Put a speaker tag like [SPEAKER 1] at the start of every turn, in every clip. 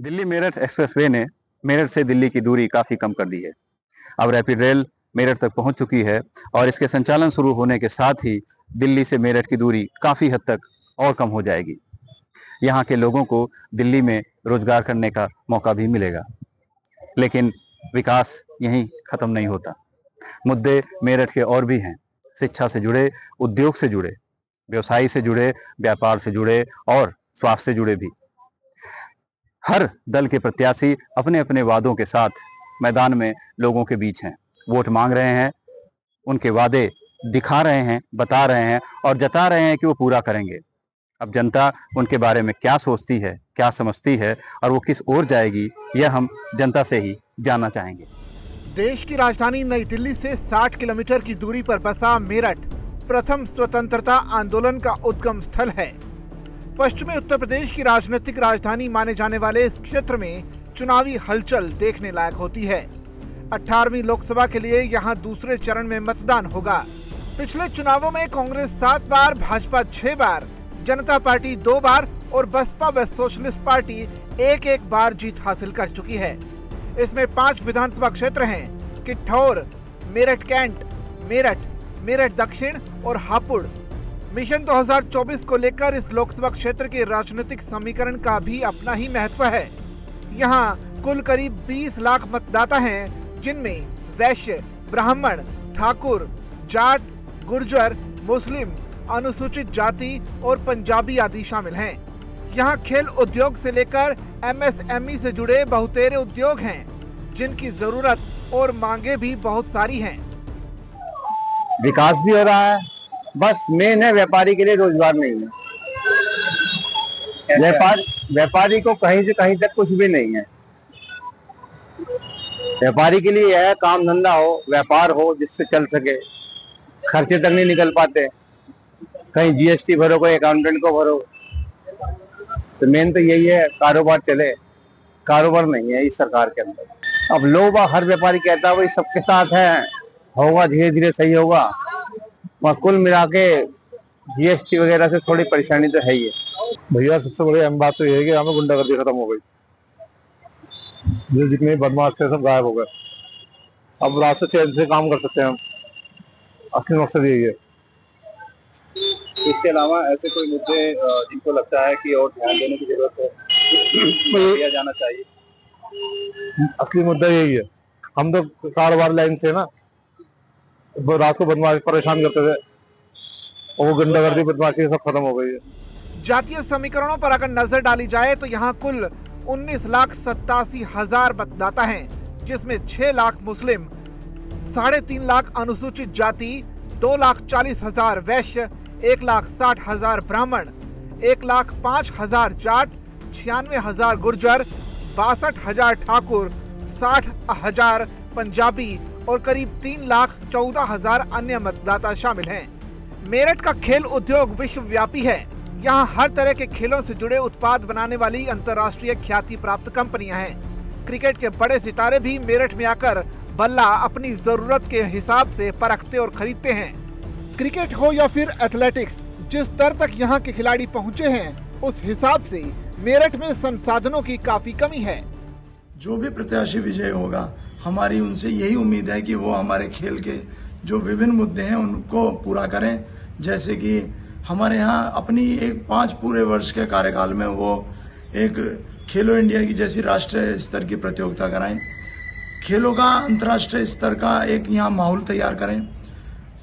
[SPEAKER 1] Delhi Meerut expressway ने मेरठ से दिल्ली की दूरी काफ़ी कम कर दी है। अब रैपिड रेल मेरठ तक पहुंच चुकी है और इसके संचालन शुरू होने के साथ ही दिल्ली से मेरठ की दूरी काफ़ी हद तक और कम हो जाएगी। यहाँ के लोगों को दिल्ली में रोजगार करने का मौका भी मिलेगा। लेकिन विकास यहीं ख़त्म नहीं होता। मुद्दे मेरठ के और भी हैं। शिक्षा से जुड़े, उद्योग से जुड़े, व्यवसाय से जुड़े, व्यापार से जुड़े और स्वास्थ्य से जुड़े भी। हर दल के प्रत्याशी अपने अपने वादों के साथ मैदान में लोगों के बीच हैं, वोट मांग रहे हैं, उनके वादे दिखा रहे हैं, बता रहे हैं और जता रहे हैं कि वो पूरा करेंगे। अब जनता उनके बारे में क्या सोचती है, क्या समझती है और वो किस ओर जाएगी, यह हम जनता से ही जानना चाहेंगे।
[SPEAKER 2] देश की राजधानी नई दिल्ली से 60 किलोमीटर की दूरी पर बसा मेरठ प्रथम स्वतंत्रता आंदोलन का उद्गम स्थल है। पश्चिमी उत्तर प्रदेश की राजनीतिक राजधानी माने जाने वाले इस क्षेत्र में चुनावी हलचल देखने लायक होती है। 18वीं लोकसभा के लिए यहां दूसरे चरण में मतदान होगा। पिछले चुनावों में कांग्रेस 7 बार, भाजपा 6 बार, जनता पार्टी 2 बार और बसपा व सोशलिस्ट पार्टी एक बार जीत हासिल कर चुकी है। इसमें 5 विधानसभा क्षेत्र हैं: किठौर, मेरठ कैंट, मेरठ, मेरठ दक्षिण और हापुड़। मिशन 2024 को लेकर इस लोकसभा क्षेत्र के राजनीतिक समीकरण का भी अपना ही महत्व है। यहाँ कुल करीब 20 लाख मतदाता हैं, जिनमें वैश्य, ब्राह्मण, ठाकुर, जाट, गुर्जर, मुस्लिम, अनुसूचित जाति और पंजाबी आदि शामिल हैं। यहाँ खेल उद्योग से लेकर MSME से जुड़े बहुतेरे उद्योग हैं, जिनकी जरूरत और मांगे भी बहुत सारी हैं।
[SPEAKER 3] विकास भी हो रहा है, बस मेन है व्यापारी के लिए रोजगार नहीं है। व्यापारी को कहीं से कहीं तक कुछ भी नहीं है। व्यापारी के लिए यह काम धंधा हो, व्यापार हो जिससे चल सके। खर्चे तक नहीं निकल पाते, कहीं GST भरो, कोई अकाउंटेंट को भरो। तो मेन तो यही है, कारोबार चले। कारोबार नहीं है इस सरकार के अंदर। अब लोग हर व्यापारी कहता है वही सबके साथ है, होगा धीरे धीरे सही होगा, और कुल मिला के GST वगैरह से थोड़ी परेशानी तो है ही है।
[SPEAKER 4] भैया सबसे बड़ी अहम बात तो ये है कि हमें गुंडागर्दी खत्म हो गई। ये जितने बदमाश थे सब गायब हो गए। अब रास्ते चैन से काम कर सकते हैं हम। असली मकसद यही है।
[SPEAKER 1] इसके अलावा ऐसे कोई मुद्दे जिनको लगता है कि और ध्यान देने की जरूरत है, दिया जाना चाहिए?
[SPEAKER 4] असली मुद्दा यही है। हम तो कारोबार लाइन से ना, रात को बदमाश परेशान करते थे, और वो गुंडागर्दी बदमाशी सब खत्म हो गई है।
[SPEAKER 2] जातीय समीकरणों पर अगर नजर डाली जाए तो यहाँ कुल 19,87,000 मतदाता हैं, जिसमें 6 लाख मुस्लिम, 3.5 लाख अनुसूचित जाति, 2,40,000 वैश्य, 1,60,000 ब्राह्मण, 1,05,000 जाट, 96,000 गुर्जर, 62,000 ठाकुर, 60,000 पंजाबी और करीब 3,14,000 अन्य मतदाता शामिल हैं। मेरठ का खेल उद्योग विश्वव्यापी है। यहाँ हर तरह के खेलों से जुड़े उत्पाद बनाने वाली अंतर्राष्ट्रीय ख्याति प्राप्त कंपनियां हैं। क्रिकेट के बड़े सितारे भी मेरठ में आकर बल्ला अपनी जरूरत के हिसाब से परखते और खरीदते हैं। क्रिकेट हो या फिर एथलेटिक्स, जिस स्तर तक यहाँ के खिलाड़ी पहुँचे हैं, उस हिसाब से मेरठ में संसाधनों की काफी कमी है।
[SPEAKER 5] जो भी प्रत्याशी विजय होगा, हमारी उनसे यही उम्मीद है कि वो हमारे खेल के जो विभिन्न मुद्दे हैं उनको पूरा करें। जैसे कि हमारे यहाँ अपनी एक 5 पूरे वर्ष के कार्यकाल में वो एक खेलो इंडिया की जैसी राष्ट्रीय स्तर की प्रतियोगिता कराएं, खेलों का अंतर्राष्ट्रीय स्तर का एक यहाँ माहौल तैयार करें,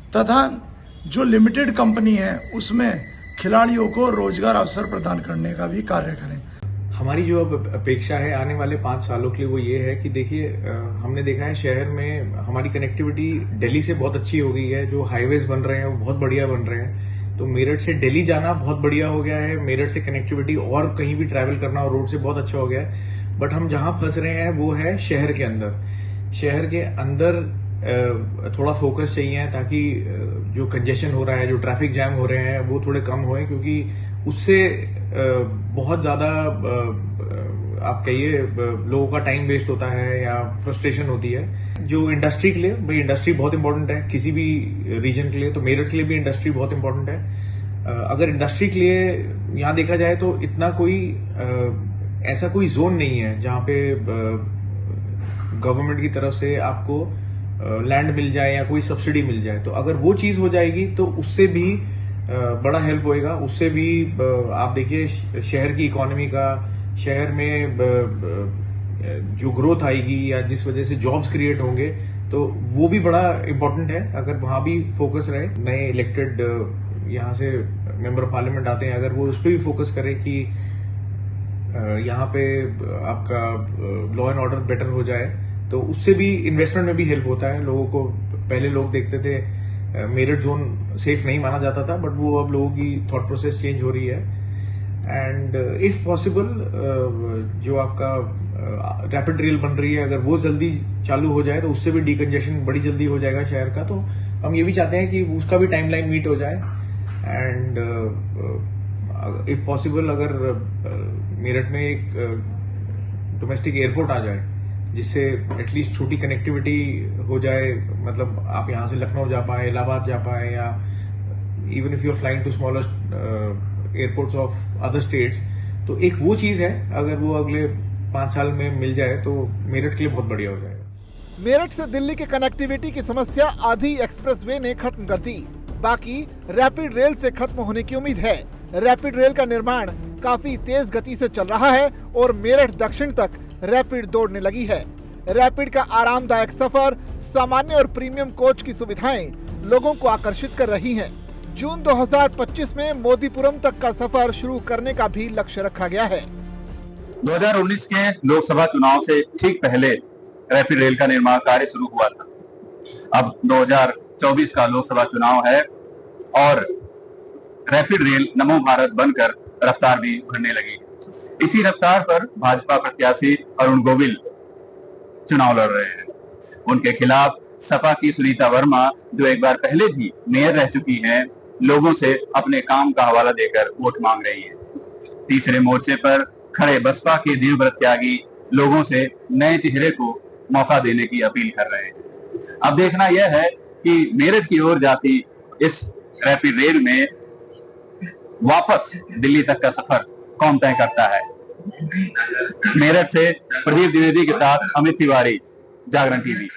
[SPEAKER 5] तथा जो लिमिटेड कंपनी है उसमें खिलाड़ियों को रोजगार अवसर प्रदान करने का भी कार्य करें।
[SPEAKER 6] हमारी जो अब अपेक्षा है आने वाले 5 सालों के लिए वो ये है कि देखिए, हमने देखा है शहर में हमारी कनेक्टिविटी दिल्ली से बहुत अच्छी हो गई है। जो हाईवेज बन रहे हैं वो बहुत बढ़िया बन रहे हैं। तो मेरठ से दिल्ली जाना बहुत बढ़िया हो गया है। मेरठ से कनेक्टिविटी और कहीं भी ट्रैवल करना और रोड से बहुत अच्छा हो गया है। बट हम जहां फंस रहे हैं वो है शहर के अंदर। शहर के अंदर थोड़ा फोकस चाहिए ताकि जो कंजेशन हो रहा है, जो ट्रैफिक जैम हो रहे हैं वो थोड़े कम होए, क्योंकि उससे बहुत ज्यादा आप कहिए लोगों का टाइम वेस्ट होता है या फ्रस्ट्रेशन होती है। जो इंडस्ट्री के लिए, भाई इंडस्ट्री बहुत इंपॉर्टेंट है किसी भी रीजन के लिए, तो मेरठ के लिए भी इंडस्ट्री बहुत इंपॉर्टेंट है। अगर इंडस्ट्री के लिए यहाँ देखा जाए तो इतना कोई ऐसा कोई जोन नहीं है जहाँ पे गवर्नमेंट की तरफ से आपको लैंड मिल जाए या कोई सब्सिडी मिल जाए। तो अगर वो चीज हो जाएगी तो उससे भी बड़ा हेल्प होएगा। उससे भी आप देखिए शहर की इकोनॉमी का, शहर में जो ग्रोथ आएगी या जिस वजह से जॉब्स क्रिएट होंगे, तो वो भी बड़ा इंपॉर्टेंट है। अगर वहां भी फोकस रहे, नए इलेक्टेड यहाँ से मेंबर ऑफ पार्लियामेंट आते हैं, अगर वो उस पर भी फोकस करें कि यहाँ पे आपका लॉ एंड ऑर्डर बेटर हो जाए, तो उससे भी इन्वेस्टमेंट में भी हेल्प होता है लोगों को। पहले लोग देखते थे मेरठ जोन सेफ नहीं माना जाता था, बट वो अब लोगों की थॉट प्रोसेस चेंज हो रही है। एंड इफ पॉसिबल जो आपका रैपिड रेल बन रही है, अगर वो जल्दी चालू हो जाए तो उससे भी डीकंजेशन बड़ी जल्दी हो जाएगा शहर का। तो हम ये भी चाहते हैं कि उसका भी टाइमलाइन मीट हो जाए। एंड इफ पॉसिबल अगर मेरठ में एक डोमेस्टिक एयरपोर्ट आ जाए, जिससे एटलीस्ट छोटी कनेक्टिविटी हो जाए, मतलब आप यहाँ से लखनऊ जा पाए, इलाहाबाद जा पाए, या even if you are flying to smallest airports of other states, तो एक वो चीज है, अगर वो अगले 5 साल में मिल जाए तो मेरठ के लिए बहुत बढ़िया हो जाएगा।
[SPEAKER 2] मेरठ से दिल्ली की कनेक्टिविटी की समस्या आधी एक्सप्रेसवे ने खत्म कर दी, बाकी रैपिड रेल से खत्म होने की उम्मीद है। रैपिड रेल का निर्माण काफी तेज गति से चल रहा है और मेरठ दक्षिण तक रैपिड दौड़ने लगी है। रैपिड का आरामदायक सफर, सामान्य और प्रीमियम कोच की सुविधाएं लोगों को आकर्षित कर रही हैं। जून 2025 में मोदीपुरम तक का सफर शुरू करने का भी लक्ष्य रखा गया है।
[SPEAKER 1] 2019 के लोकसभा चुनाव से ठीक पहले रैपिड रेल का निर्माण कार्य शुरू हुआ था। अब 2024 का लोकसभा चुनाव है और रैपिड रेल नमो भारत बनकर रफ्तार भी भरने लगी। इसी रफ्तार पर भाजपा प्रत्याशी अरुण गोविल चुनाव लड़ रहे हैं। उनके खिलाफ सपा की सुनीता वर्मा, जो एक बार पहले भी मेयर रह चुकी हैं, लोगों से अपने काम का हवाला देकर वोट मांग रही है। तीसरे मोर्चे पर खड़े बसपा के देवव्रत त्यागी लोगों से नए चेहरे को मौका देने की अपील कर रहे हैं। अब देखना यह है कि मेरठ की ओर जाती इस रैपिड रेल में वापस दिल्ली तक का सफर कौन तय करता है। मेरठ से प्रदीप द्विवेदी के साथ अमित तिवारी, जागरण टीवी।